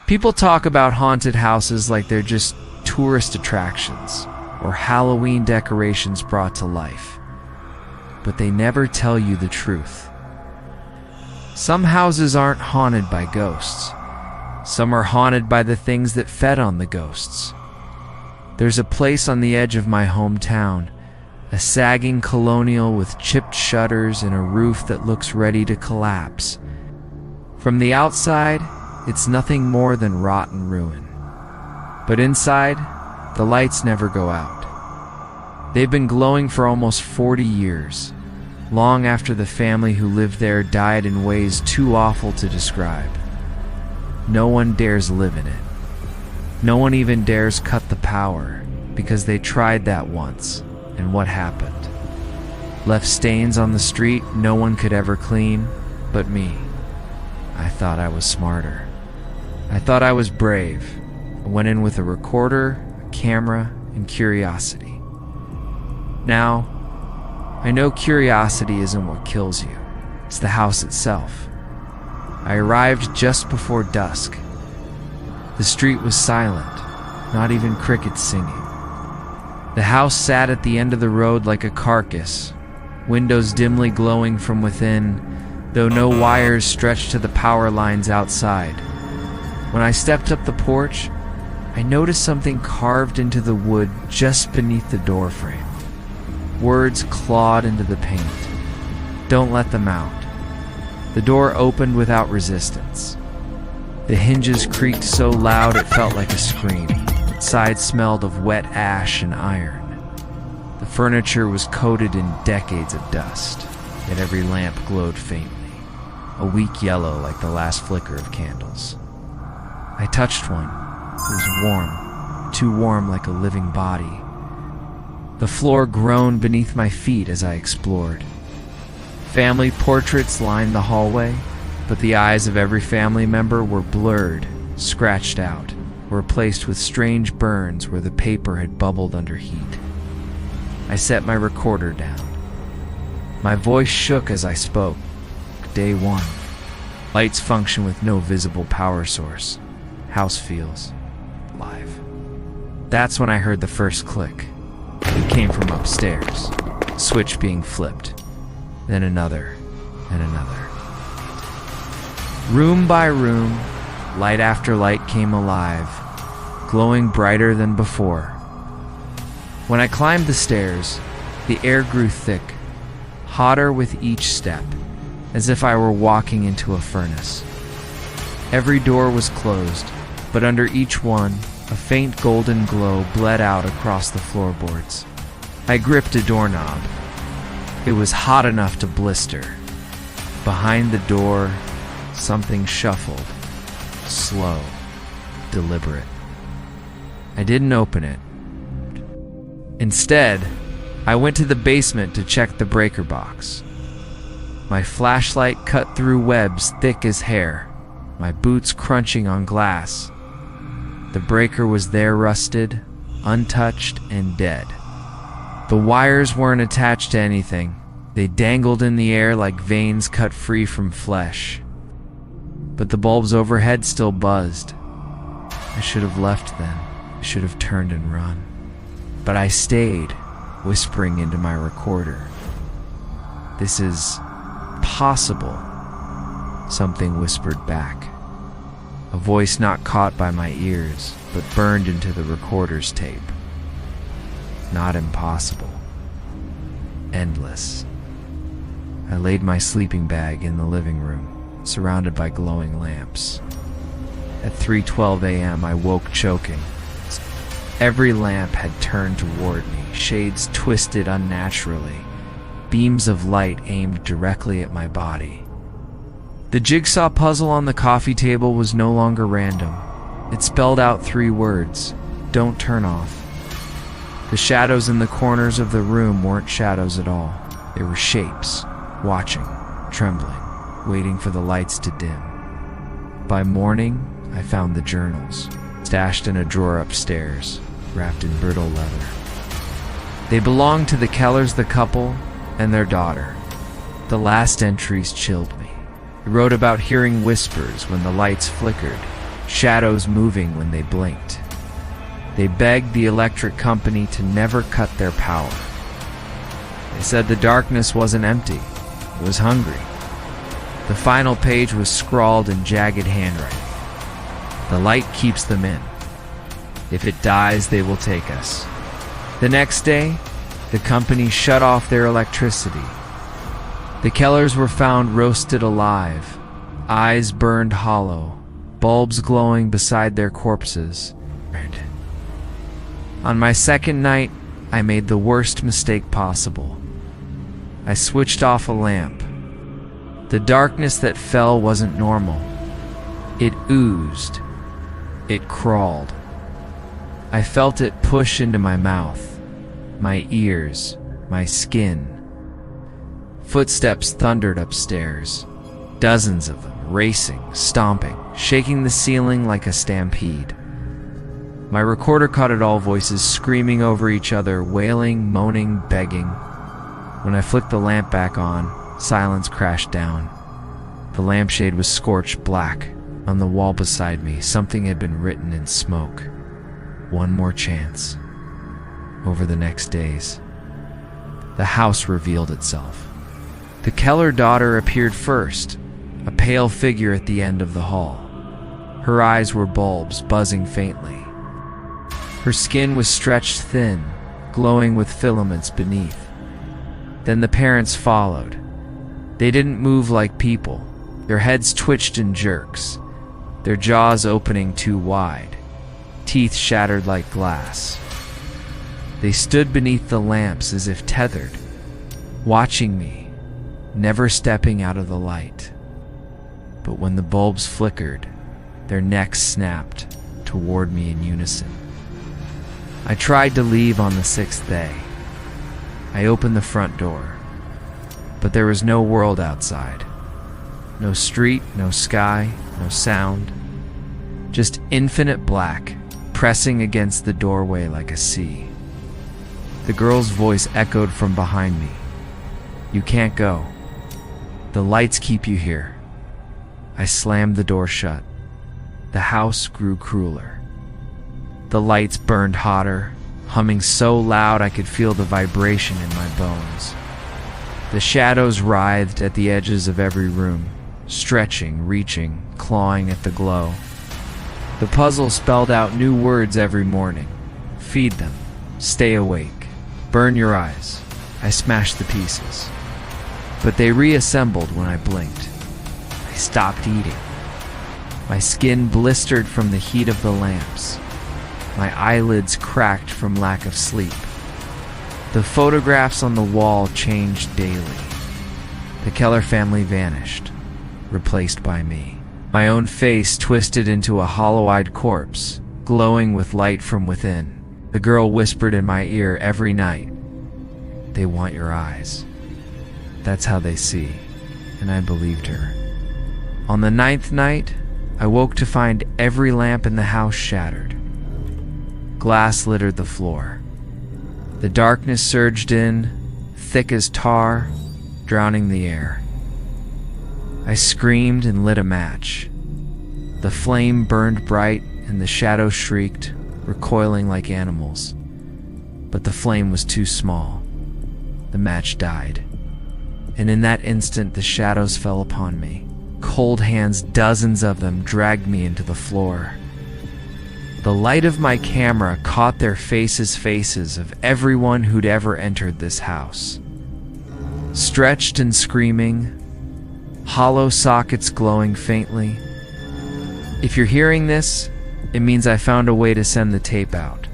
People talk about haunted houses like they're just tourist attractions or Halloween decorations brought to life. But they never tell you the truth. Some houses aren't haunted by ghosts. Some are haunted by the things that fed on the ghosts. There's a place on the edge of my hometown, a sagging colonial with chipped shutters and a roof that looks ready to collapse. From the outside, it's nothing more than rotten ruin. But inside, the lights never go out. They've been glowing for almost 40 years, long after the family who lived there died in ways too awful to describe. No one dares live in it. No one even dares cut the power, because they tried that once, and what happened? Left stains on the street no one could ever clean but me. I thought I was smarter. I thought I was brave. I went in with a recorder, a camera, and curiosity. Now, I know curiosity isn't what kills you. It's the house itself. I arrived just before dusk. The street was silent, not even crickets singing. The house sat at the end of the road like a carcass, windows dimly glowing from within, though no wires stretched to the power lines outside. When I stepped up the porch, I noticed something carved into the wood just beneath the doorframe. Words clawed into the paint. Don't let them out. The door opened without resistance. The hinges creaked so loud it felt like a scream. Inside smelled of wet ash and iron. The furniture was coated in decades of dust, yet every lamp glowed faintly, a weak yellow like the last flicker of candles. I touched one. It was warm, too warm like a living body. The floor groaned beneath my feet as I explored. Family portraits lined the hallway, but the eyes of every family member were blurred, scratched out, replaced with strange burns where the paper had bubbled under heat. I set my recorder down. My voice shook as I spoke. Day 1. Lights function with no visible power source. House feels alive. That's when I heard the first click. It came from upstairs, switch being flipped. Then another, and another. Room by room, light after light came alive, glowing brighter than before. When I climbed the stairs, the air grew thick, hotter with each step, as if I were walking into a furnace. Every door was closed, but under each one, a faint golden glow bled out across the floorboards. I gripped a doorknob. It was hot enough to blister. Behind the door, something shuffled, slow, deliberate. I didn't open it. Instead, I went to the basement to check the breaker box. My flashlight cut through webs thick as hair, my boots crunching on glass. The breaker was there, rusted, untouched, and dead. The wires weren't attached to anything. They dangled in the air like veins cut free from flesh. But the bulbs overhead still buzzed. I should have left then. I should have turned and run. But I stayed, whispering into my recorder. This is possible, something whispered back. A voice not caught by my ears, but burned into the recorder's tape. Not impossible. Endless. I laid my sleeping bag in the living room, surrounded by glowing lamps. At 3:12 a.m., I woke choking. Every lamp had turned toward me, shades twisted unnaturally, beams of light aimed directly at my body. The jigsaw puzzle on the coffee table was no longer random. It spelled out 3 words: don't turn off. The shadows in the corners of the room weren't shadows at all. They were shapes, watching, trembling, waiting for the lights to dim. By morning, I found the journals, stashed in a drawer upstairs, wrapped in brittle leather. They belonged to the Kellers, the couple, and their daughter. The last entries chilled me. They wrote about hearing whispers when the lights flickered, shadows moving when they blinked. They begged the electric company to never cut their power. They said the darkness wasn't empty, it was hungry. The final page was scrawled in jagged handwriting. The light keeps them in. If it dies, they will take us. The next day, the company shut off their electricity. The Kellers were found roasted alive, eyes burned hollow, bulbs glowing beside their corpses. On my second night, I made the worst mistake possible. I switched off a lamp. The darkness that fell wasn't normal. It oozed. It crawled. I felt it push into my mouth, my ears, my skin. Footsteps thundered upstairs, dozens of them, racing, stomping, shaking the ceiling like a stampede. My recorder caught it all, voices screaming over each other, wailing, moaning, begging. When I flicked the lamp back on, silence crashed down. The lampshade was scorched black. On the wall beside me, something had been written in smoke. One more chance. Over the next days, the house revealed itself. The Keller daughter appeared first, a pale figure at the end of the hall. Her eyes were bulbs, buzzing faintly. Her skin was stretched thin, glowing with filaments beneath. Then the parents followed. They didn't move like people. Their heads twitched in jerks, their jaws opening too wide, teeth shattered like glass. They stood beneath the lamps as if tethered, watching me, never stepping out of the light. But when the bulbs flickered, their necks snapped toward me in unison. I tried to leave on the 6th day. I opened the front door, but there was no world outside. No street, no sky, no sound. Just infinite black, pressing against the doorway like a sea. The girl's voice echoed from behind me. You can't go. The lights keep you here. I slammed the door shut. The house grew crueler. The lights burned hotter, humming so loud I could feel the vibration in my bones. The shadows writhed at the edges of every room, stretching, reaching, clawing at the glow. The puzzle spelled out new words every morning. Feed them. Stay awake. Burn your eyes. I smashed the pieces. But they reassembled when I blinked. I stopped eating. My skin blistered from the heat of the lamps. My eyelids cracked from lack of sleep. The photographs on the wall changed daily. The Keller family vanished, replaced by me. My own face twisted into a hollow-eyed corpse, glowing with light from within. The girl whispered in my ear every night, "They want your eyes. That's how they see." And I believed her. On the 9th night, I woke to find every lamp in the house shattered. Glass littered the floor. The darkness surged in, thick as tar, drowning the air. I screamed and lit a match. The flame burned bright and the shadows shrieked, recoiling like animals. But the flame was too small. The match died. And in that instant, the shadows fell upon me. Cold hands, dozens of them, dragged me into the floor. The light of my camera caught their faces of everyone who'd ever entered this house. Stretched and screaming, hollow sockets glowing faintly. If you're hearing this, it means I found a way to send the tape out.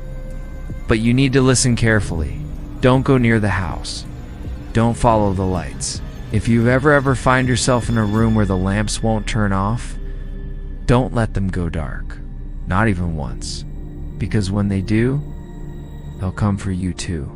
But you need to listen carefully. Don't go near the house. Don't follow the lights. If you ever find yourself in a room where the lamps won't turn off, don't let them go dark. Not even once. Because when they do, they'll come for you too.